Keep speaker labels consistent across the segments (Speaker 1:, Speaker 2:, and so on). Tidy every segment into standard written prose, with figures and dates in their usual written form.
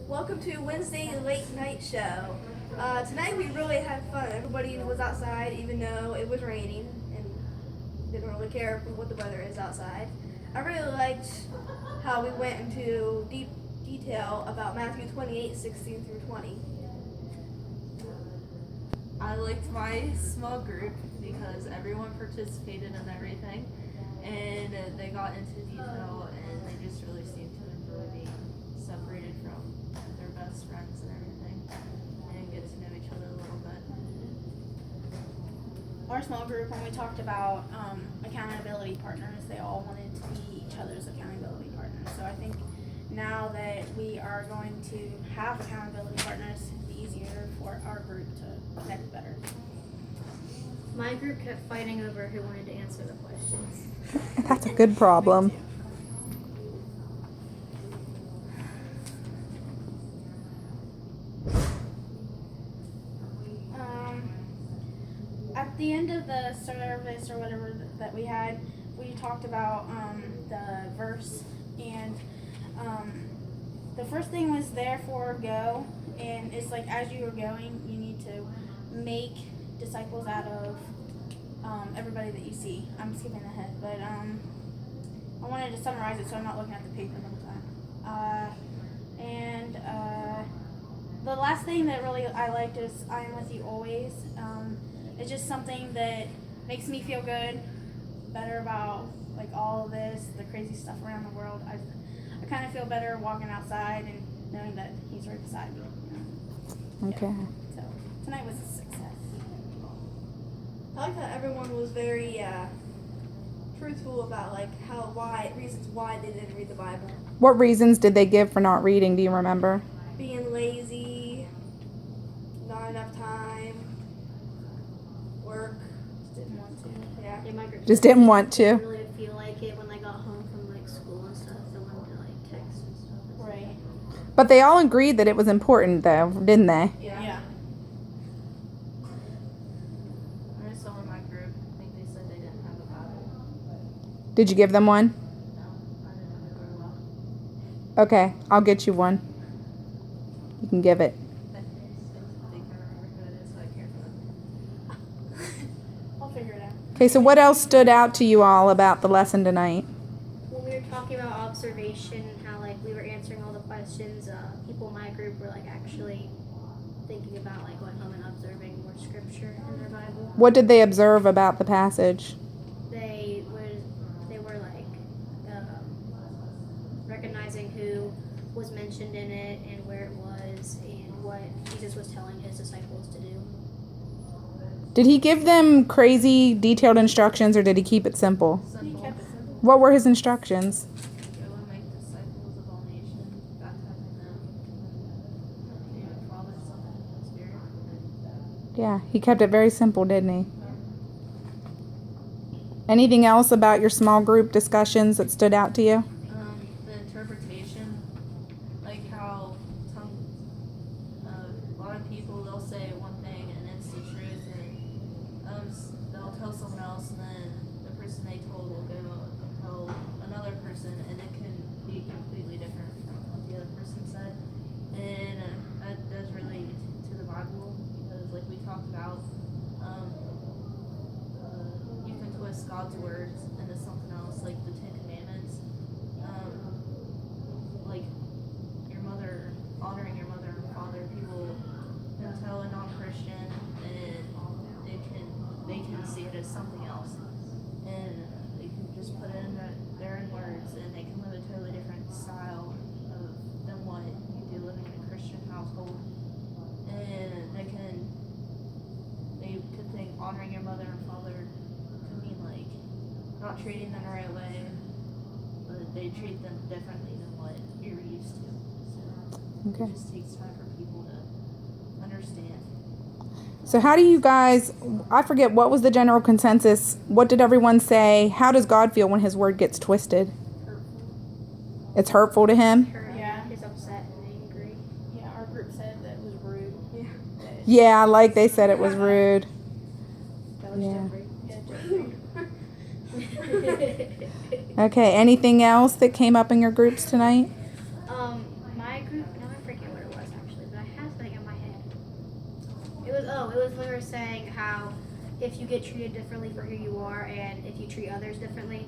Speaker 1: Welcome to Wednesday Late Night Show. Tonight we really had fun. Everybody was outside even though it was raining and didn't really care what the weather is outside. I really liked how we went into deep detail about Matthew 28:16 through 20.
Speaker 2: I liked my small group because everyone participated in everything and they got into detail and they just really seemed to enjoy being separated from their best friends and everything and get to know each other a little bit.
Speaker 3: Our small group, when we talked about accountability partners, they all wanted to be each other's accountability partners. So I think now that we are going to have accountability partners, it'll be easier for our group to connect better.
Speaker 4: My group kept fighting over who wanted to answer the questions.
Speaker 5: That's a good problem.
Speaker 3: At the end of the service or whatever that we had, we talked about the verse, and the first thing was therefore go, and it's like as you are going, you need to make disciples out of everybody that you see. I'm skipping ahead, but I wanted to summarize it so I'm not looking at the paper the whole time. The last thing that really I liked is I am with you always. It's just something that makes me feel good, better about like all of this, the crazy stuff around the world. I kind of feel better walking outside and knowing that he's right beside me. You know?
Speaker 5: Okay.
Speaker 3: So tonight was a success.
Speaker 1: I like that everyone was very truthful about reasons why they didn't read the Bible.
Speaker 5: What reasons did they give for not reading? Do you remember?
Speaker 1: Being lazy, not enough time, work.
Speaker 3: Just didn't want to.
Speaker 1: Yeah.
Speaker 4: Yeah, my group
Speaker 5: Just
Speaker 4: said
Speaker 5: didn't want
Speaker 4: they
Speaker 5: to.
Speaker 4: didn't really feel like it when they got home from like school and stuff. They wanted to like text and stuff.
Speaker 3: Right.
Speaker 5: But they all agreed that it was important, though, didn't they?
Speaker 1: Yeah.
Speaker 2: I saw in my group, I think they said they didn't have a Bible.
Speaker 5: Did you give them one?
Speaker 2: No, I didn't know very well.
Speaker 5: Okay, I'll get you one. You can give it.
Speaker 2: I think I remember who it is, so I can't remember.
Speaker 3: I'll figure it out.
Speaker 5: Okay, so what else stood out to you all about the lesson tonight?
Speaker 4: When we were talking about observation and how like we were answering all the questions, people in my group were like actually thinking about like going home and observing more scripture in their Bible.
Speaker 5: What did they observe about the passage?
Speaker 4: They were like recognizing who was mentioned in it and where it was and what Jesus was telling his disciples to do.
Speaker 5: Did he give them crazy, detailed instructions, or did he keep it simple?
Speaker 3: He
Speaker 2: Simple.
Speaker 3: kept it simple.
Speaker 5: What were his instructions?
Speaker 2: Go and make disciples of all nations, baptizing them in the name of the Father, Son, and Holy Spirit.
Speaker 5: Yeah, he kept it very simple, didn't he? Anything else about your small group discussions that stood out to you?
Speaker 2: The interpretation, like how a lot of people, they'll say one thing and it's the truth, and they'll tell someone else, and then the person they told will go and tell another person, and it can be completely different from what the other person said. And that does relate to the Bible, because like we talked about, you can twist God's words into something else, like the Ten Commandments. Like honoring your mother and father. People can tell a non-Christian, and they can see it as something else, and they can just put it in their own words, and they can live a totally different style than what you do living in a Christian household. And they could think honoring your mother and father could mean like not treating them the right way, but they treat them differently than what you're used to. So
Speaker 5: Okay.
Speaker 2: it just takes time for people to understand.
Speaker 5: So how do you guys, I forget, what was the general consensus? What did everyone say? How does God feel when his word gets twisted? It's hurtful to him?
Speaker 4: Her
Speaker 3: Yeah.
Speaker 4: is upset and angry.
Speaker 3: Yeah, our group said that it was rude.
Speaker 1: Yeah.
Speaker 5: Yeah, like they said it was rude.
Speaker 4: That was
Speaker 5: Yeah.
Speaker 4: Jeffrey.
Speaker 5: Okay, anything else that came up in your groups tonight?
Speaker 4: My group, now I forget what it Oh, it was when we were saying how if you get treated differently for who you are and if you treat others differently.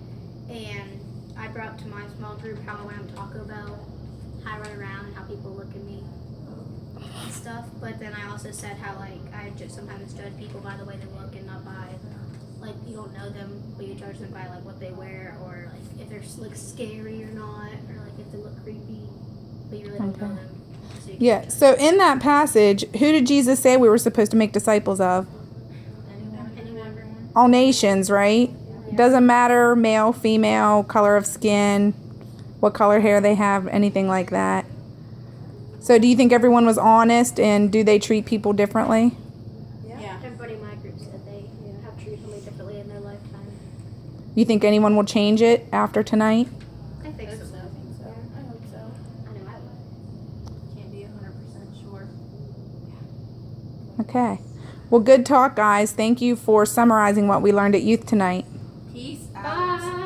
Speaker 4: And I brought up to my small group how when I'm Taco Bell, how I run around and how people look at me and stuff. But then I also said how like I just sometimes judge people by the way they look and not by like you don't know them, but you judge them by like what they wear or like if they're like scary or not, or like if they look creepy, but you really don't know
Speaker 5: Okay.
Speaker 4: them. So you
Speaker 5: Yeah.
Speaker 4: can't
Speaker 5: So in that passage, who did Jesus say we were supposed to make disciples of?
Speaker 2: Anyone?
Speaker 3: Everyone.
Speaker 5: All nations, right? Doesn't matter male, female, color of skin, what color hair they have, anything like that. So do you think everyone was honest, and do they treat people differently?
Speaker 3: Yeah.
Speaker 4: Everybody in my group said they have treated somebody differently in their lifetime.
Speaker 5: You think anyone will change it after tonight?
Speaker 4: I think so.
Speaker 3: I think so. I hope so.
Speaker 4: I know I would.
Speaker 2: Can't be 100% sure.
Speaker 5: Okay. Well, good talk, guys. Thank you for summarizing what we learned at youth tonight.
Speaker 2: Peace out.
Speaker 4: Bye.